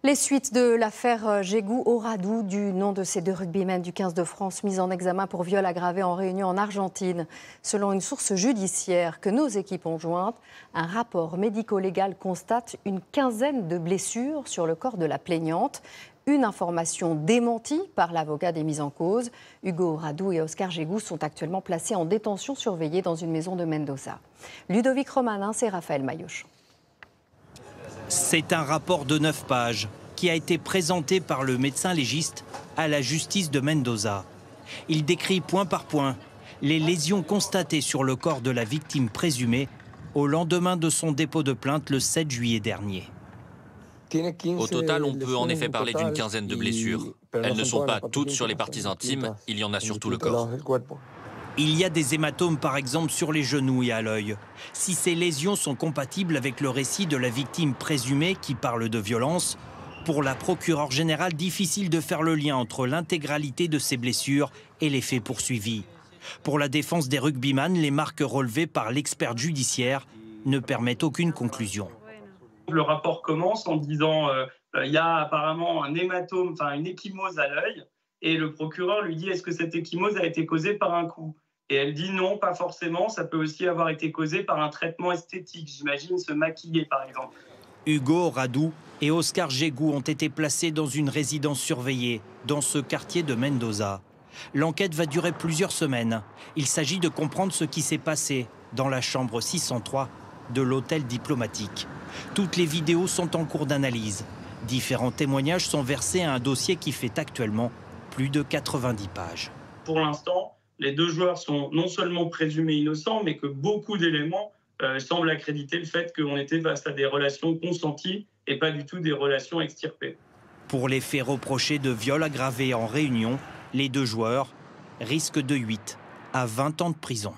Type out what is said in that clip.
Les suites de l'affaire Jégou Oradou, du nom de ces deux rugbymen du 15 de France mis en examen pour viol aggravé en Réunion en Argentine. Selon une source judiciaire que nos équipes ont jointe, un rapport médico-légal constate une quinzaine de blessures sur le corps de la plaignante. Une information démentie par l'avocat des mis en cause. Hugo Oradou et Oscar Jégou sont actuellement placés en détention surveillée dans une maison de Mendoza. Ludovic Romanin et Raphaël Mailloche. C'est un rapport de 9 pages qui a été présenté par le médecin légiste à la justice de Mendoza. Il décrit point par point les lésions constatées sur le corps de la victime présumée au lendemain de son dépôt de plainte le 7 juillet dernier. Au total, on peut en effet parler d'une quinzaine de blessures. Elles ne sont pas toutes sur les parties intimes, il y en a sur tout le corps. Il y a des hématomes par exemple sur les genoux et à l'œil. Si ces lésions sont compatibles avec le récit de la victime présumée qui parle de violence, pour la procureure générale, difficile de faire le lien entre l'intégralité de ces blessures et les faits poursuivis. Pour la défense des rugbyman, les marques relevées par l'expert judiciaire ne permettent aucune conclusion. Le rapport commence en disant il y a apparemment un hématome, une ecchymose à l'œil, et le procureur lui dit est-ce que cette ecchymose a été causée par un coup? Et elle dit non, pas forcément, ça peut aussi avoir été causé par un traitement esthétique, j'imagine se maquiller par exemple. Hugo Oradou et Oscar Jégou ont été placés dans une résidence surveillée dans ce quartier de Mendoza. L'enquête va durer plusieurs semaines. Il s'agit de comprendre ce qui s'est passé dans la chambre 603 de l'hôtel diplomatique. Toutes les vidéos sont en cours d'analyse. Différents témoignages sont versés à un dossier qui fait actuellement plus de 90 pages. Pour l'instant, les deux joueurs sont non seulement présumés innocents, mais que beaucoup d'éléments semblent accréditer le fait qu'on était face à des relations consenties et pas du tout des relations extirpées. Pour les faits reprochés de viol aggravé en Réunion, les deux joueurs risquent de 8 à 20 ans de prison.